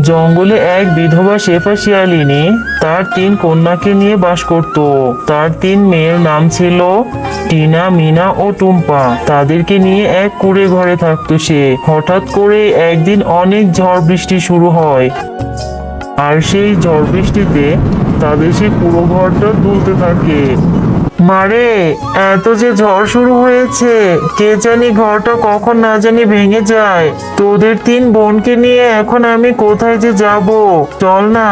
জঙ্গলে এক বিধবা শেফা শিয়ালিনী তার 3 কন্যাকে নিয়ে বাস করত। তার 3 মেয়ের নাম ছিল টিনা, মিনা ও টুম্পা। তাদেরকে নিয়ে এক কুঁড়ে ঘরে থাকতো সে। হঠাৎ করে একদিন অনেক ঝড় বৃষ্টি শুরু হয়, আর সেই ঝড় বৃষ্টিতে তাদের সেই পুরো ঘরটা দুলতে থাকে। মারে, এত যে ঝড় শুরু হয়েছে, কে জানি ঘরটা কখন না জানি ভেঙে যায়। তোদের 3 বোনকে নিয়ে এখন আমি কোথায় যে যাব? চল না,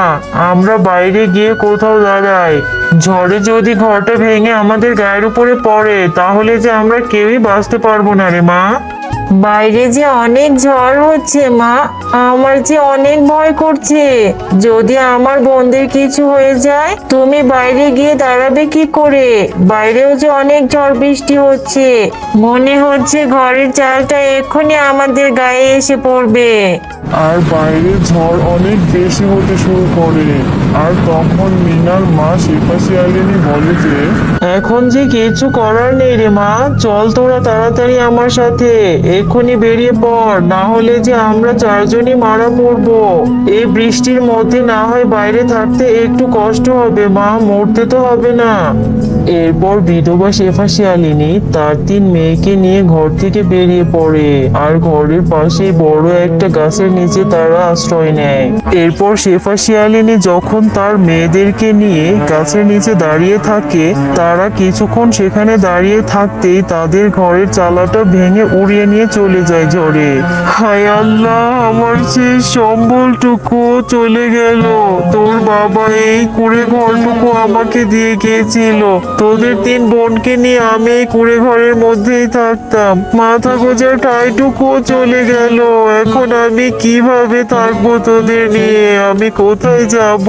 আমরা বাইরে গিয়ে কোথাও দাঁড়াই। ঝড়ে যদি ঘরটা ভেঙে আমাদের গায়ের উপরে পড়ে, তাহলে যে আমরা কেউই বাঁচতে পারবো না রে মা। বাইরে যে অনেক ঝড় হচ্ছে মা, আমার যে অনেক ভয় করছে। যদি আমার বোনদের কিছু হয়ে যায়, তুমি বাইরে গিয়ে দাঁড়াবে কি করে? বাইরেও যে অনেক ঝড় বৃষ্টি হচ্ছে, মনে হচ্ছে ঘরের চালটা এক্ষুনি আমাদের গায়ে এসে পড়বে। আর বাইরে ঝড় অনেক বেশি হতে শুরু করে। আর তখন মিনার মা শেফা শিয়ালিনী বলে যে, এখন যে কিছু করার নেই রে মা, চল তোরা তাড়াতাড়ি আমার সাথে এক্ষুনি বেরিয়ে পড়, না হলে যে আমরা 4 জনই মারা পড়বো। এই বৃষ্টির মধ্যে না হয় বাইরে থাকতে একটু কষ্ট হবে মা, মরতে তো হবে না। এরপর বিধবা শেফা শিয়ালিনী তার 3 মেয়েকে নিয়ে ঘর থেকে বেরিয়ে পড়ে, আর ঘরের পাশে বড় একটা গাছের নিচে তারা আশ্রয় নেয়। এরপর শেফা শিয়ালিনী যখন তার মেয়েদেরকে নিয়ে গাছের নিচে দাঁড়িয়ে থাকে, তারা কিছুক্ষণ সেখানে দাঁড়িয়ে থাকতেই তাদের ঘরের চালাটা ভেঙে উড়িয়ে নিয়ে চলে যায় ঝড়ে। হায় আল্লাহ, আমার সেই সম্বলটুকু চলে গেল। তোর বাবা এই কুঁড়ে ঘরটুকু আমাকে দিয়ে গিয়েছিল। তোদের 3 বোনকে নিয়ে আমি এই কুঁড়ে ঘরের মধ্যেই থাকতাম। মাথা গোজার ঠাইটুকু চলে গেল। এখন আমি কিভাবে থাকবো তোদের নিয়ে? আমি কোথায় যাব?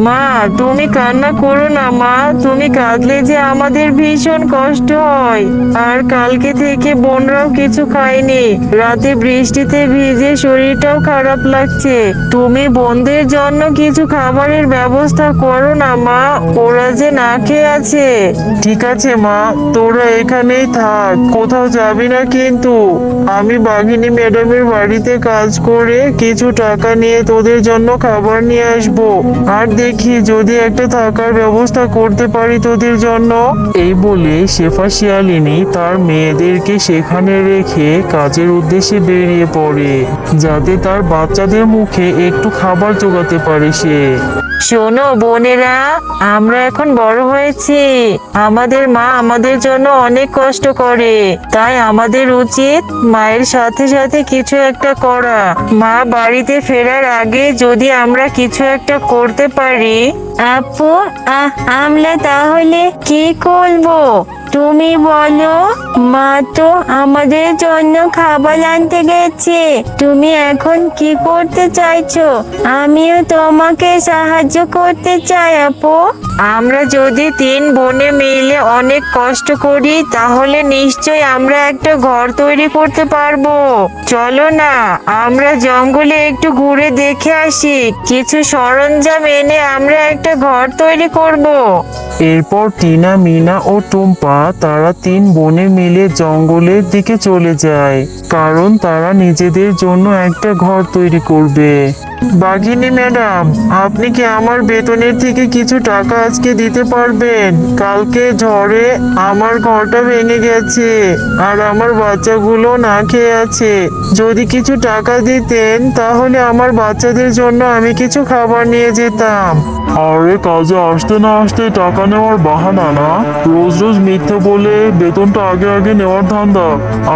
মা, তুমি কান্না করো না মা, তুমি কাঁদলে যে আমাদের ভীষণ কষ্ট হয়। আর কালকে থেকে বোনরাও কিছু খায়নি, রাতে বৃষ্টিতে ভিজে শরীরটাও খারাপ লাগছে। তুমি বোনদের জন্য কিছু খাবারের ব্যবস্থা করো না মা, ওরা যে না খেয়ে আছে। ঠিক আছে মা, তোরা এখানেই থাক, কোথাও যাবি না কিন্তু। আমি বাঘিনী ম্যাডামের বাড়িতে কাজ করে কিছু টাকা নিয়ে তোদের জন্য খাবার নিয়ে আসবো। আর দেখি যদি একটা থাকার ব্যবস্থা করতে পারি তোদের জন্য। এই বলে শেফা শিয়ালিনী তার মেয়েদেরকে সেখানে রেখে কাজের উদ্দেশ্যে বেরিয়ে পড়ে, যাতে তার বাচ্চাদের মুখে একটু খাবার জোগাতে পারে সে। শোনো বোনেরা, আমরা এখন বড় হয়েছি। আমাদের মা আমাদের জন্য অনেক কষ্ট করে, তাই আমাদের উচিত মায়ের সাথে সাথে কিছু একটা করা। মা বাড়িতে ফেরার আগে যদি আমরা কিছু একটা করতে পারি। আপু, আমরা তাহলে কি করবো তুমি বলো? মা তো আমাদের জন্য খাবার আনতে গেছে, তুমি এখন কি করতে চাইছো? আমিও তোমাকে সাহায্য করতে চাই আপু। আমরা যদি 3 বোনে মিলে অনেক কষ্ট করি, তাহলে নিশ্চয়ই আমরা একটা ঘর তৈরি করতে পারবো। চলো না, আমরা জঙ্গলে একটু ঘুরে দেখে আসি। কিছু সরঞ্জাম এনে আমরা একটা ঘর তৈরি করব। এরপর টিনা, মিনা ও টুম্পা তারা 3 বোনে মিলে জঙ্গলের দিকে চলে যায়, কারণ তারা নিজেদের জন্য একটা ঘর তৈরি করবে। বাঘিনী ম্যাডাম, আপনি কি আমার বেতনের থেকে কিছু টাকা আজকে দিতে পারবেন? কালকে ঝড়ে আমার ঘরটা ভেঙে গেছে, আর আমার বাচ্চাগুলো না খেয়ে আছে। যদি কিছু টাকা দিতেন, তাহলে আমার বাচ্চাদের জন্য আমি কিছু খাবার নিয়ে যেতাম। আরে, কাজে আসতে না আসতে টাকা নেওয়ার বাহানা না? রোজ রোজ মিথ্যে বলে বেতনটা আগে আগে নেওয়ার ধান্দা।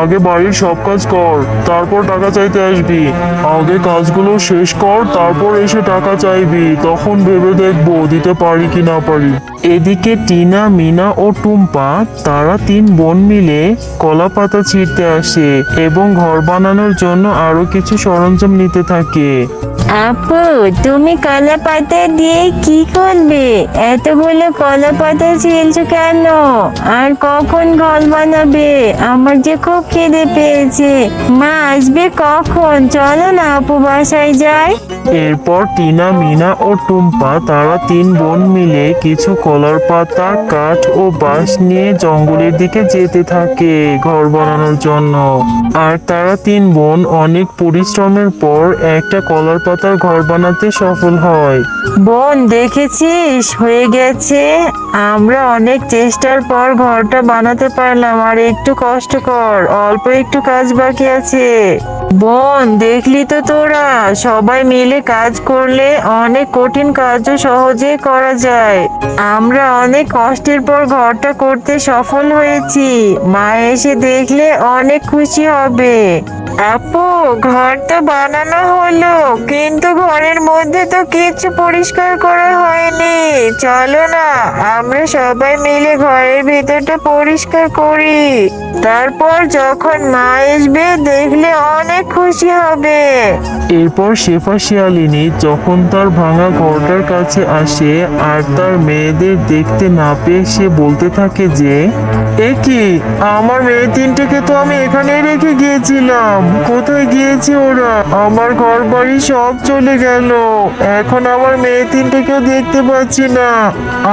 আগে বাড়ির সব কাজ কর, তারপর টাকা চাইতে আসবি। আগে কাজগুলো শেষ কর, তারপর এসে টাকা চাইবি, তখন ভেবে দেখবো দিতে পারি কি না পারি। এদিকে টিনা, মিনা ও টুম্পা তারা 3 বোন মিলে কলা পাতা ছিঁড়তে আসে এবং ঘর বানানোর জন্য আরো কিছু সরঞ্জাম নিতে থাকে। আপু, তুমি কলা পাতা দিয়ে কি করবে? এতগুলো কলা পাতা ছিলছো কেন? আর কখন ঘর বানাবে? আমার যে খুব খিদে পেয়েছে। মা আসবে কখন? চলো না আপু বাসায় যাই। এরপর টিনা, মিনা ও টুম্পা তারা তিন বোন মিলে কিছু কলার পাতা, কাঠ ও বাঁশ নিয়ে জঙ্গলের দিকে যেতে থাকে ঘর বানানোর জন্য। আর তারা তিন বোন অনেক পরিশ্রমের পর একটা কলার পাতার ঘর বানাতে সফল হয়। বোন, দেখেছিস, হয়ে গেছে। আমরা অনেক চেষ্টার পর ঘরটা বানাতে পারলাম। আর একটু কষ্ট কর, অল্প একটু কাজ বাকি আছে। বোন, দেখলি তো তোরা, সবাই মিলে কাজ করলে অনেক কঠিন কাজও সহজে করা যায়। আমরা অনেক কষ্টের পর ঘরটা করতে সফল হয়েছি। মা এসে দেখলে অনেক খুশি হবে। আপু, ঘর তো বানানো হলো, কিন্তু ঘরের মধ্যে তো কিছু পরিষ্কার করা হয়নি। চলো না, আমরা সবাই মিলে ঘরের ভিতরটা পরিষ্কার করি। তারপর যখন মা আসবে দেখলে অনেক খুশি হবে। এরপর শেফা শিয়ালিনী যখন তার ভাঙা ঘরটার কাছে আসে আর তার মেয়েদের দেখতে না পেয়ে সে বলতে থাকে যে, এ কি, আমার মেয়ে তিনটেকে তো আমি এখানে রেখে গিয়েছিলাম, কোথায় গিয়েছে ওরা? আমার ঘর বাড়ি সব চলে গেল, এখন আমার মেয়ে তিনটেকেও দেখতে পাচ্ছি না,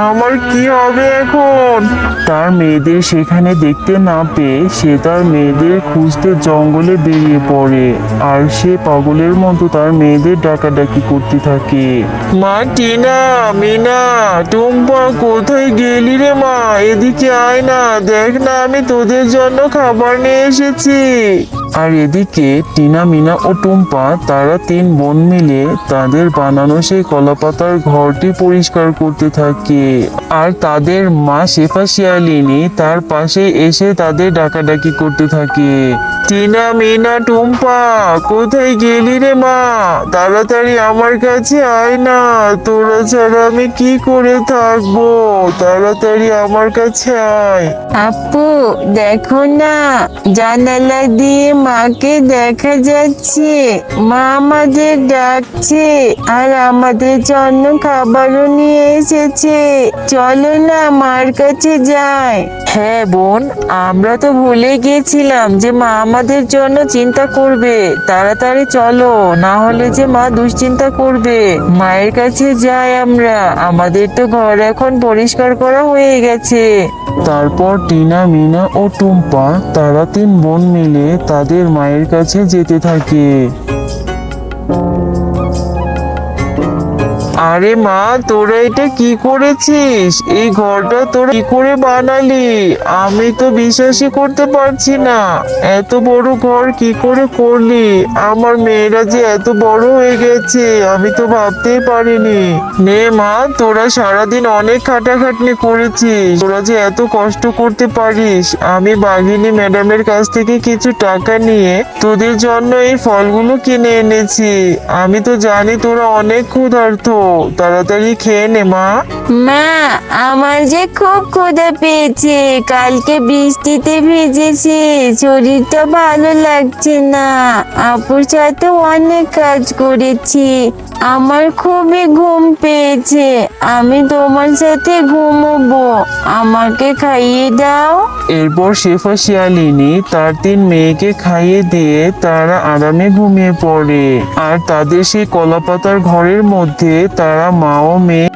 আমার কি হবে এখন? তার মেয়েদের সেখানে দেখতে না পেয়ে সে তার মেয়েদের খুঁজতে জঙ্গলে বেরিয়ে পড়ে। আর সে পাগলের মতো তার মেয়েদের ডাকাডাকি করতে থাকে। মা টিনা, মিনা, টুম্পা, কোথায় গেলি রে মা? এদিকে আয় না, দেখ না আমি তোদের জন্য খাবার নিয়ে এসেছি। আর এদিকে টিনা, মিনা ও টুম্পা তারা তিন বোন মিলে তাদের বানানো সেই কলাপাতার ঘরটি পরিষ্কার করতে থাকে। আর তাদের মা শেফা শিয়ালিনী তার পাশে এসে তাদের ডাকাডাকি করতে থাকে। টিনা, মিনা, টুম্পা, কোথায় গেলি রে মা? তাড়াতাড়ি আমার কাছে আয় না, তোরা ছাড়া আমি কি করে থাকবো? তাড়াতাড়ি আমার কাছে আয়। আপু, দেখো না, জানালা দিয়ে মাকে দেখা যাচ্ছে। মা আমাদের ডাকছে আর আমাদের জন্য খাবারও নিয়ে এসেছে। চলো না, মার কাছে যাই। হ্যাঁ বোন, আমরা তো ভুলে গিয়েছিলাম যে মা আমাদের জন্য চিন্তা করবে। তাড়াতাড়ি চলো, না হলে যে মা দুশ্চিন্তা করবে। মায়ের কাছে যাই আমরা, আমাদের তো ঘর এখন পরিষ্কার করা হয়ে গেছে। তারপর টিনা, মিনা ও টুম্পা তারা তিন বোন মিলে তাদের মায়ের কাছে যেতে থাকে। আরে মা, তোরা এটা কি করেছিস? এই ঘরটা তোরা কি করে বানালি? আমি তো বিশ্বাসই করতে পারছি না, এত বড় ঘর কি করে করলি? আমার মেয়েরা যে এত বড় হয়ে গেছে আমি তো ভাবতেই পারিনি। নে মা, তোরা সারাদিন অনেক খাটাখাটনি করেছিস, তোরা যে এত কষ্ট করতে পারিস। আমি বাঘিনী ম্যাডামের কাছ থেকে কিছু টাকা নিয়ে তোদের জন্য এই ফলগুলো কিনে এনেছি। আমি তো জানি তোরা অনেক ক্ষুধার্ত, তাড়াতাড়ি খেয়ে নে মা। মা, আমার যে খুব ক্ষুধা পেয়েছে। কালকে বৃষ্টিতে ভিজেছি, শরীরটা ভালো লাগছে না। আপুর সাথে অনেক কাজ করেছি, আমার খুবই ঘুম পেয়েছে। আমি তোমার সাথে ঘুমোবো, আমাকে খাইয়ে দাও। এরপর শেফা শিয়ালিনী তার তিন মেয়েকে খাইয়ে দিয়ে তারা আরামে ঘুমিয়ে পড়ে। আর তাদের সেই কলাপাতার ঘরের মধ্যে তারা মা ও মেয়ে